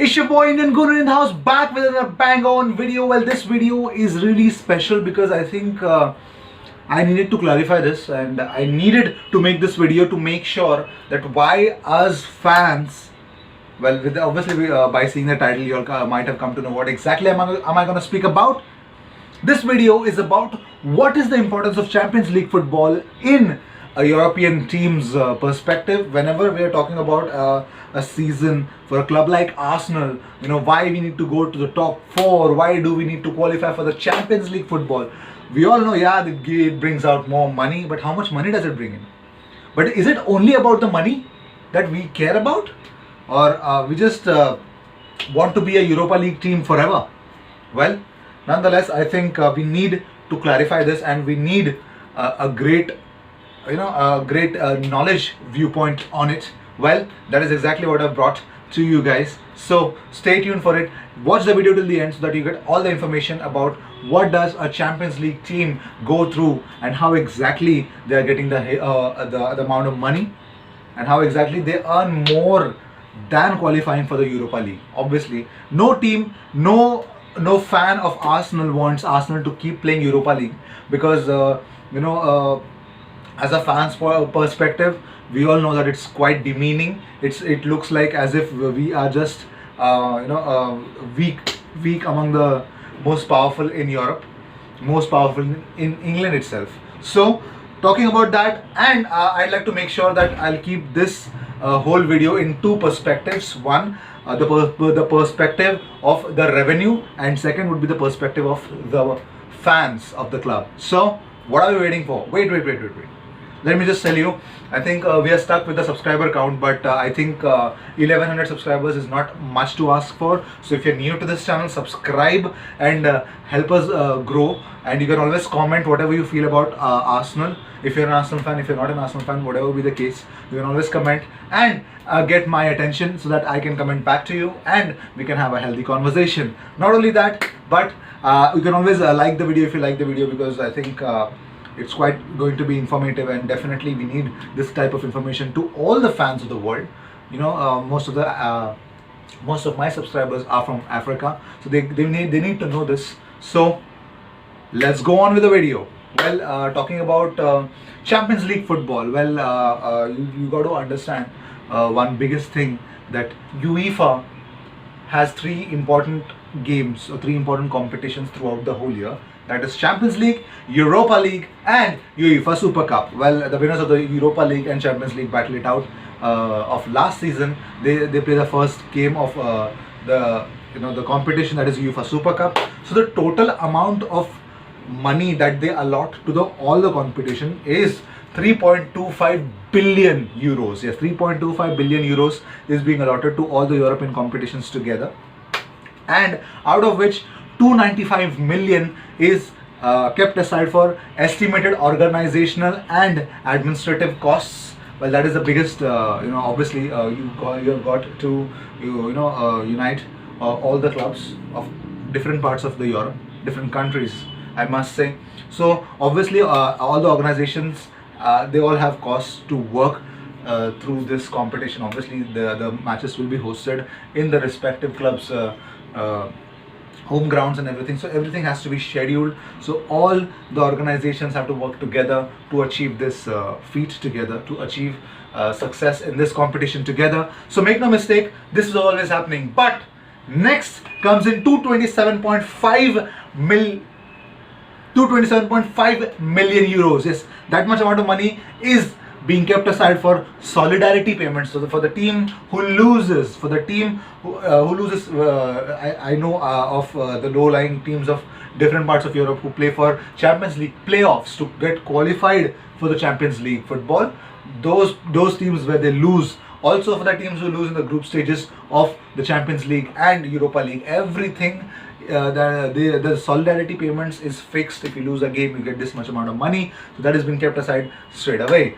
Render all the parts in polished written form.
It's your boy Indian Gooner in the house, back with another bang on video. Well, this video is really special because I think I needed to clarify this, and I needed to make this video to make sure that why us fans, well, with obviously by seeing the title you all might have come to know what exactly am I going to speak about. This video is about what is the importance of Champions League football in a European team's perspective. Whenever we are talking about a season for a club like Arsenal, you know, why we need to go to the top four, why do we need to qualify for the Champions League football? We all know, yeah, it brings out more money, but how much money does it bring in? But is it only about the money that we care about? Or we just want to be a Europa League team forever? Well, nonetheless, I think we need to clarify this, and we need a great knowledge viewpoint on it. Well, that is exactly what I've brought to you guys. So stay tuned for it. Watch the video till the end so that you get all the information about what does a Champions League team go through and how exactly they are getting the amount of money and how exactly they earn more than qualifying for the Europa League. Obviously, no team, no fan of Arsenal wants Arsenal to keep playing Europa League because as a fan's perspective, we all know that it's quite demeaning. It looks like as if we are just weak among the most powerful in Europe, most powerful in England itself. So talking about that, and I'd like to make sure that I'll keep this whole video in two perspectives. One, the perspective of the revenue, and second would be the perspective of the fans of the club. So what are we waiting for? Wait. Let me just tell you, I think we are stuck with the subscriber count, but I think 1100 subscribers is not much to ask for. So if you're new to this channel, subscribe and help us grow. And you can always comment whatever you feel about Arsenal. If you're an Arsenal fan, if you're not an Arsenal fan, whatever be the case, you can always comment and get my attention so that I can comment back to you and we can have a healthy conversation. Not only that, but you can always like the video if you like the video, because I think it's quite going to be informative, and definitely we need this type of information to all the fans of the world. You know, most of my subscribers are from Africa, so they need to know this. So let's go on with the video. Well, talking about Champions League football, well, you got to understand one biggest thing, that UEFA has three important games or three important competitions throughout the whole year. That is Champions League, Europa League and UEFA Super Cup. Well, the winners of the Europa League and Champions League battle it out of last season. They play the first game of the competition, that is UEFA Super Cup. So the total amount of money that they allot to all the competition is 3.25 billion euros. Yes, 3.25 billion euros is being allotted to all the European competitions together, and out of which 295 million is kept aside for estimated organizational and administrative costs. Well, that is the biggest, obviously you have got to unite all the clubs of different parts of the Europe, different countries, I must say. So obviously all the organizations, they all have costs to work through this competition. Obviously the matches will be hosted in the respective clubs' home grounds and everything, so everything has to be scheduled. So all the organizations have to work together to achieve this feat together, to achieve success in this competition together. So make no mistake, this is always happening. But next comes in 227.5 million euros. Yes, that much amount of money is being kept aside for solidarity payments. So for the team who loses, I know of the low-lying teams of different parts of Europe who play for Champions League playoffs to get qualified for the Champions League football. Those teams where they lose, also for the teams who lose in the group stages of the Champions League and Europa League, everything, the solidarity payments is fixed. If you lose a game, you get this much amount of money. So that has been kept aside straight away.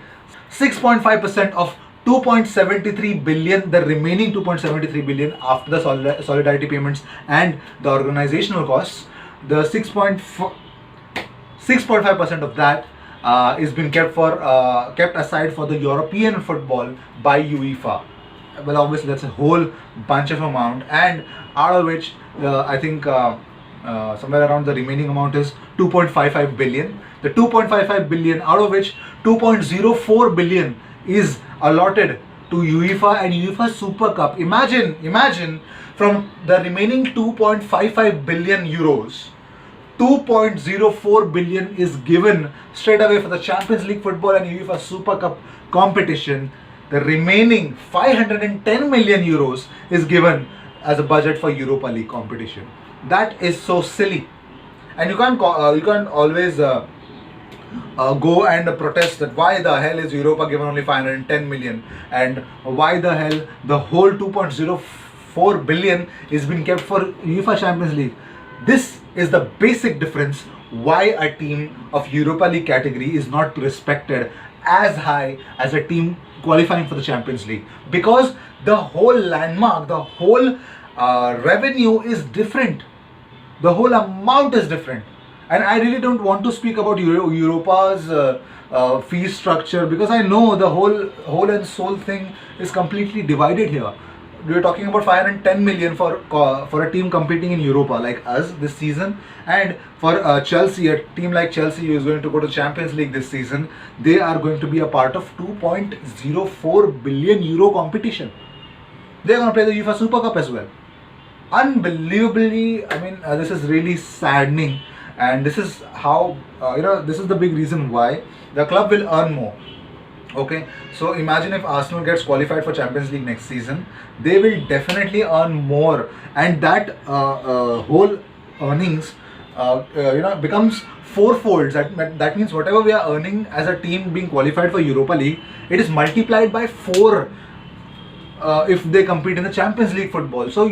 6.5% of 2.73 billion, the remaining 2.73 billion after the solidarity payments and the organizational costs, the 6.5% of that is been kept aside for the European football by UEFA. well, obviously that's a whole bunch of amount, and out of which I think somewhere around the remaining amount is 2.55 billion. The 2.55 billion, out of which 2.04 billion is allotted to UEFA and UEFA Super Cup. Imagine from the remaining 2.55 billion euros, 2.04 billion is given straight away for the Champions League football and UEFA Super Cup competition. The remaining 510 million euros is given as a budget for Europa League competition. That is so silly, and you can't always go and protest that why the hell is Europa given only 510 million, and why the hell the whole 2.04 billion is being kept for UEFA Champions League. This is the basic difference why a team of Europa League category is not respected as high as a team qualifying for the Champions League, because the whole landmark, the whole revenue is different, the whole amount is different. And I really don't want to speak about Europa's fee structure, because I know the whole and soul thing is completely divided here. We're talking about 510 million for a team competing in Europa like us this season, and for Chelsea, a team like Chelsea who is going to go to Champions League this season, they are going to be a part of 2.04 billion euro competition. They're going to play the UEFA Super Cup as well. Unbelievably, I mean, this is really saddening, and this is how this is the big reason why the club will earn more. Okay, so imagine if Arsenal gets qualified for Champions League next season, they will definitely earn more, and that whole earnings becomes fourfold. That means whatever we are earning as a team being qualified for Europa League, it is multiplied by 4 if they compete in the Champions League football. So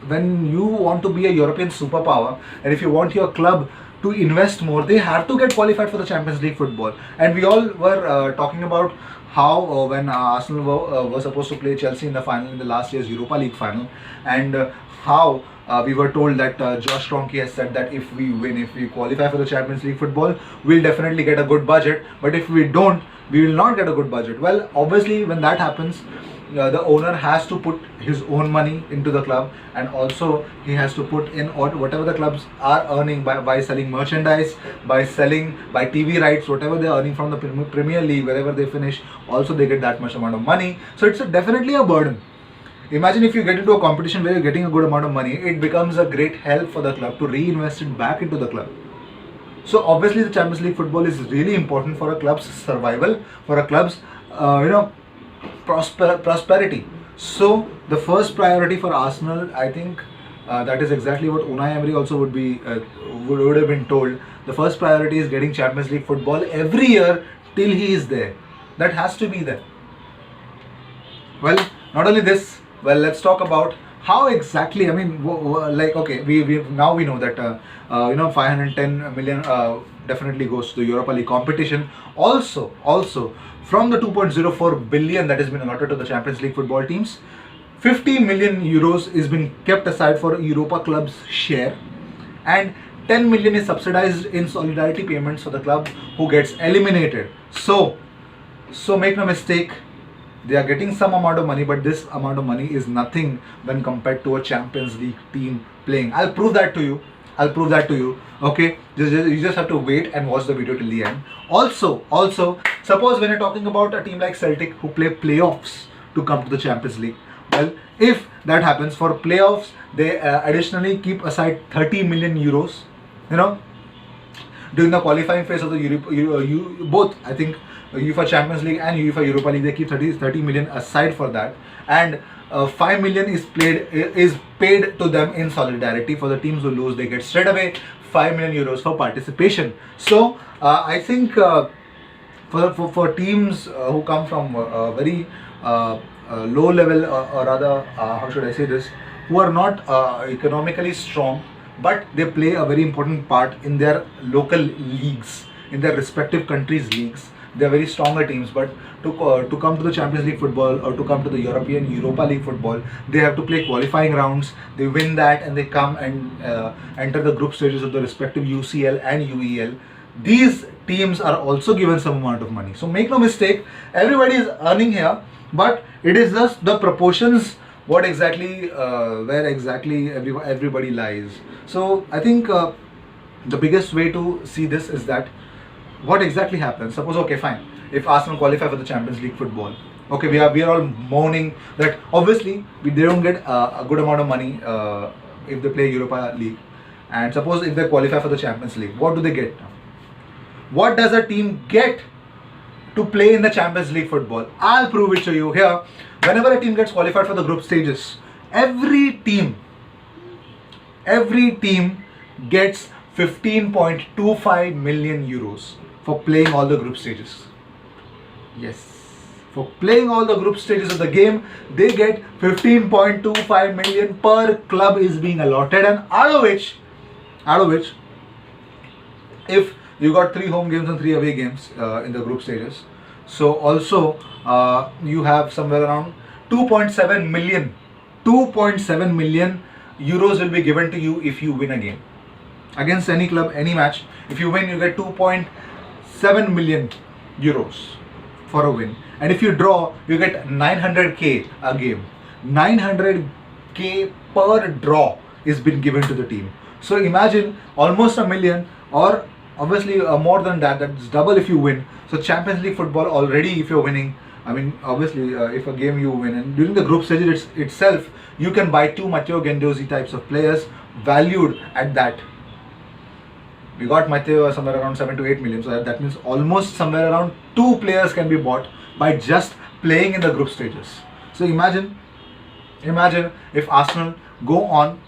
when you want to be a European superpower, and if you want your club to invest more, they have to get qualified for the Champions League football. And we all were talking about how when Arsenal were supposed to play Chelsea in the final, in the last year's Europa League final, and how we were told that Josh Kroenke has said that if we win, if we qualify for the Champions League football, we'll definitely get a good budget, but if we don't, we will not get a good budget. Well, obviously when that happens, the owner has to put his own money into the club, and also he has to put in whatever the clubs are earning by selling merchandise, by TV rights, whatever they are earning from the Premier League, wherever they finish, also they get that much amount of money. So it's definitely a burden. Imagine if you get into a competition where you're getting a good amount of money, it becomes a great help for the club to reinvest it back into the club. So obviously the Champions League football is really important for a club's survival, for a club's prosperity. So the first priority for Arsenal, I think that is exactly what Unai Emery also would have been told. The first priority is getting Champions League football every year till he is there. That has to be there. Well, not only this, well, let's talk about how exactly, I mean, okay, we now we know that 510 million definitely goes to the Europa League competition. Also from the 2.04 billion that has been allotted to the Champions League football teams, 50 million euros is being kept aside for Europa club's share, and 10 million is subsidized in solidarity payments for the club who gets eliminated. So make no mistake, they are getting some amount of money, but this amount of money is nothing when compared to a Champions League team playing. I'll prove that to you. Okay, you just have to wait and watch the video till the end. Also, suppose when you're talking about a team like Celtic who play playoffs to come to the Champions League, well, if that happens for playoffs, they additionally keep aside 30 million euros. During the qualifying phase of the both, I think, UEFA Champions League and UEFA Europa League, they keep 30 million aside for that, and 5 million is paid to them in solidarity. For the teams who lose, they get straight away 5 million euros for participation. So I think for teams who come from very low level, or rather, how should I say this, who are not economically strong, but they play a very important part in their local leagues, in their respective countries' leagues. They are very stronger teams, but to come to the Champions League football or to come to the European Europa League football, they have to play qualifying rounds. They win that and they come and enter the group stages of the respective UCL and UEL. These teams are also given some amount of money. So make no mistake, everybody is earning here, but it is just the proportions what exactly where exactly everybody lies. So I think the biggest way to see this is that what exactly happens. Suppose, okay, fine, if Arsenal qualify for the Champions League football, okay, we are all mourning that obviously they don't get a good amount of money if they play Europa League. And suppose if they qualify for the Champions League, what do they get now? What does a team get to play in the Champions League football? I'll prove it to you here. Whenever a team gets qualified for the group stages, every team gets 15.25 million euros for playing all the group stages. Yes, for playing all the group stages of the game, they get 15.25 million per club is being allotted, and out of which, if you got 3 home games and 3 away games in the group stages, so also you have somewhere around 2.7 million euros will be given to you if you win a game against any club, any match. If you win, you get 2.7 million euros for a win, and if you draw, you get 900k a game. 900k per draw is been given to the team. So imagine almost a million, or obviously more than that. That's double if you win. So Champions League football already, if you're winning, I mean, obviously if a game you win, and during the group stage itself, you can buy 2 Matteo Guendouzi types of players valued at that. We got Matteo somewhere around 7 to 8 million, so that means almost somewhere around 2 players can be bought by just playing in the group stages. So imagine if Arsenal go on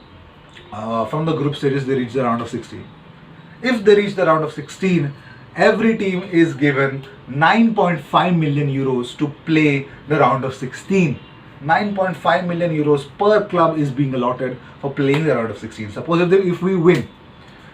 from the group stages, they reach the round of 16. If they reach the round of 16, every team is given 9.5 million euros to play the round of 16. 9.5 million euros per club is being allotted for playing the round of 16. Suppose if we win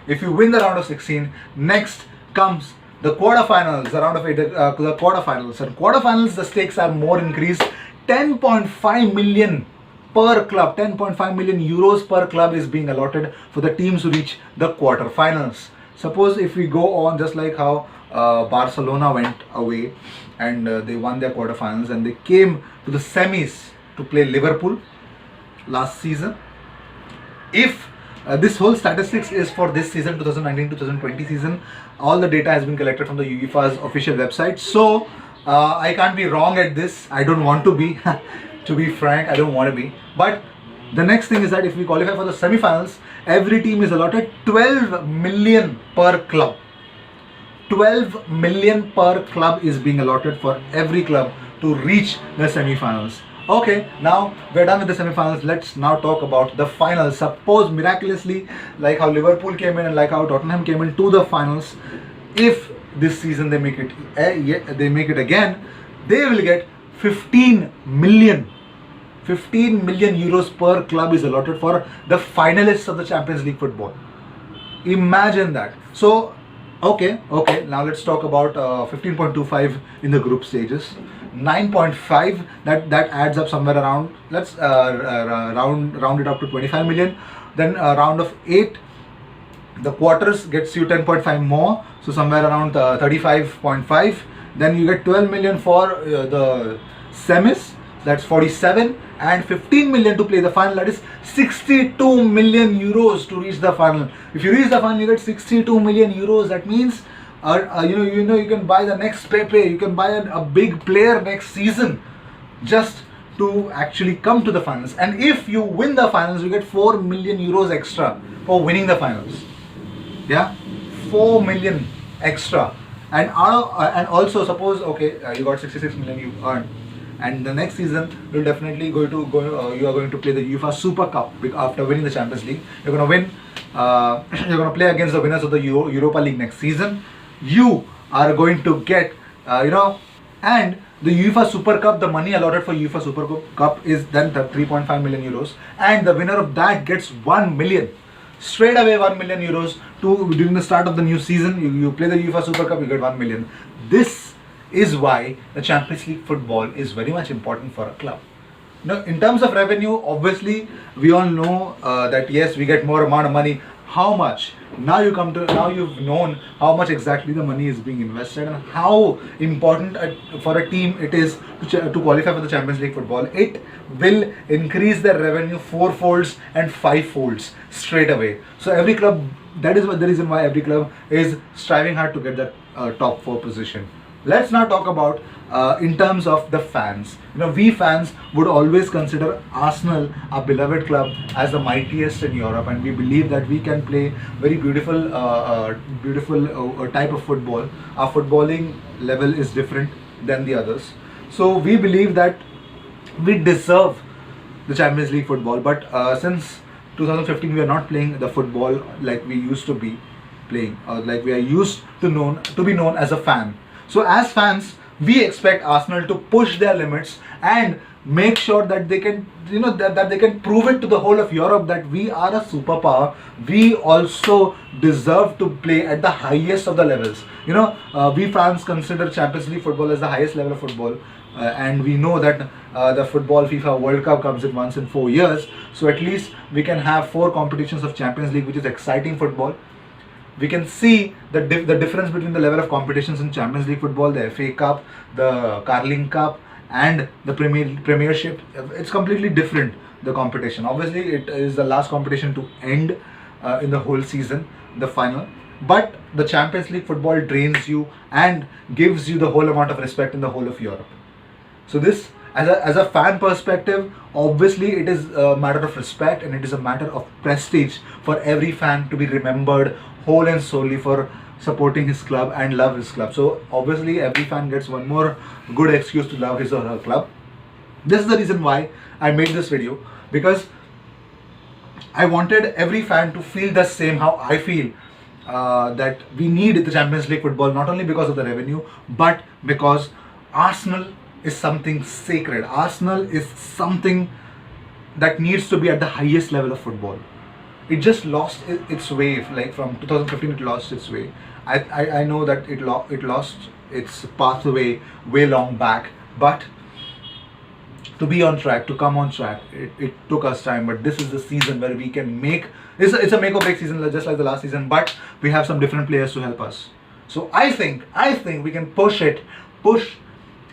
the round of 16, next comes the quarterfinals, the round of 8, the quarterfinals. And quarterfinals, the stakes are more increased. 10.5 million per club, 10.5 million euros per club is being allotted for the teams to reach the quarterfinals. Suppose if we go on just like how Barcelona went away and they won their quarterfinals, and they came to the semis to play Liverpool last season. If this whole statistics is for this season, 2019-2020 season, all the data has been collected from the UEFA's official website. So I can't be wrong at this. I don't want to be. To be frank, I don't want to be. But the next thing is that if we qualify for the semi-finals, every team is allotted 12 million per club. 12 million per club is being allotted for every club to reach the semi-finals. Okay, now we're done with the semi-finals. Let's now talk about the finals. Suppose miraculously, like how Liverpool came in and like how Tottenham came into the finals, if this season they make it again, they will get 15 million euros per club is allotted for the finalists of the Champions League football. Imagine that. So okay, now let's talk about 15.25 in the group stages, 9.5, that adds up somewhere around, let's round it up to 25 million. Then round of 8, the quarters gets you 10.5 more, so somewhere around 35.5. Then you get 12 million for the semis, that's 47, and 15 million to play the final, that is 62 million euros to reach the final. If you reach the final, you get 62 million euros. That means you can buy the next Pepe, you can buy a big player next season just to actually come to the finals. And if you win the finals, you get 4 million euros extra for winning the finals. Yeah, 4 million extra. And also suppose, okay, you got 66 million you earned, and the next season you'll definitely you are going to play the UEFA Super Cup after winning the Champions League. You're going to win. You're going to play against the winners of the Europa League next season. You are going to get and the UEFA Super Cup, the money allotted for UEFA Super Cup is then 3.5 million euros, and the winner of that gets 1 million. Straight away 1 million euros during the start of the new season. You play the UEFA Super Cup, you get 1 million. This is why the Champions League football is very much important for a club. Now, in terms of revenue, obviously we all know that yes, we get more amount of money. how much. Now you've known how much exactly the money is being invested and how important for a team it is to qualify for the Champions League football. It will increase their revenue fourfolds and fivefolds straight away. So every club, that is the reason why every club is striving hard to get that top 4 position. Let's now talk about in terms of the fans. We fans would always consider Arsenal, our beloved club, as the mightiest in Europe, and we believe that we can play very beautiful type of football. Our footballing level is different than the others, so we believe that we deserve the Champions League football. But since 2015, we are not playing the football like we used to be playing, or like we are used to be known as a fan. So as fans, we expect Arsenal to push their limits and make sure that they can, that they can prove it to the whole of Europe that we are a superpower. We also deserve to play at the highest of the levels. We fans consider Champions League football as the highest level of football, and we know that the football FIFA World Cup comes in once in 4 years. So at least we can have 4 competitions of Champions League, which is exciting football. We can see the difference between the level of competitions in Champions League football, the FA Cup, the Carling Cup, and the Premiership. It's completely different, the competition. Obviously, it is the last competition to end in the whole season, the final. But the Champions League football drains you and gives you the whole amount of respect in the whole of Europe. So this, as a fan perspective, obviously it is a matter of respect and it is a matter of prestige for every fan to be remembered whole and solely for supporting his club and love his club. So obviously every fan gets one more good excuse to love his or her club. This is the reason why I made this video, because I wanted every fan to feel the same how I feel, that we need the Champions League football, not only because of the revenue, but because Arsenal is something sacred. Arsenal is something that needs to be at the highest level of football. It just lost its way, like from 2015 it lost its way. I know that it lost its pathway way long back, but to be on track, to come on track, it took us time. But this is the season where we can make, it's a make or break season, just like the last season, but we have some different players to help us. So I think we can push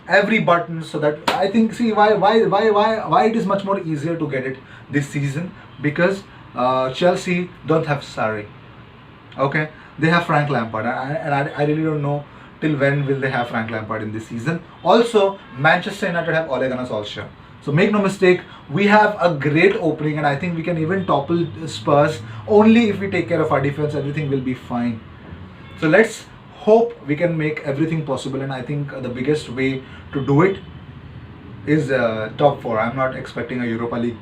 every button, so that I think, see why it is much more easier to get it this season, because Chelsea don't have Sarri, okay, they have Frank Lampard, and I really don't know till when will they have Frank Lampard in this season. Also, Manchester United have Ole Gunnar Solskjaer. So make no mistake, we have a great opening, and I think we can even topple Spurs only if we take care of our defense. Everything will be fine. So let's hope we can make everything possible, and I think the biggest way to do it is top 4. I'm not expecting a Europa League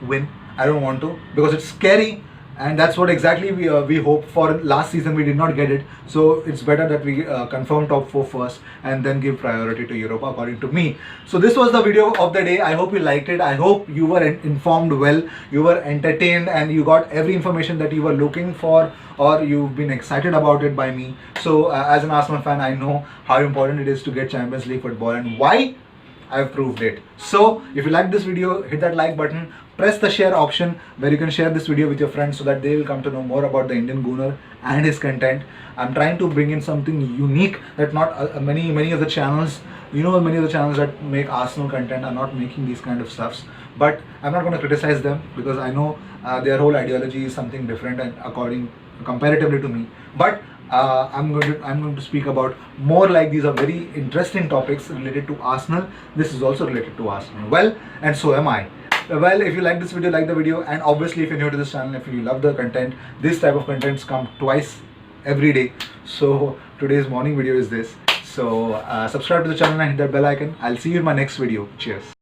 win. I don't want to, because it's scary, and that's what exactly we hope for. Last season we did not get it, so it's better that we confirm top 4 first and then give priority to Europa, according to me. So this was the video of the day. I hope you liked it. I hope you were informed well, you were entertained, and you got every information that you were looking for, or you've been excited about it by me. So as an Arsenal fan, I know how important it is to get Champions League football and why I've proved it. So if you like this video, hit that like button, press the share option where you can share this video with your friends so that they will come to know more about the Indian Gooner and his content. I'm trying to bring in something unique that not many of the channels, many of the channels that make Arsenal content are not making these kind of stuffs. But I'm not going to criticize them, because I know their whole ideology is something different and comparatively to me. But I'm going to speak about more like these are very interesting topics related to Arsenal. This is also related to Arsenal. Well, and so am I. Well, if you like this video, like the video, and obviously if you're new to this channel, if you love the content, this type of contents come twice every day. So today's morning video is this. So subscribe to the channel and hit that bell icon. I'll see you in my next video. Cheers.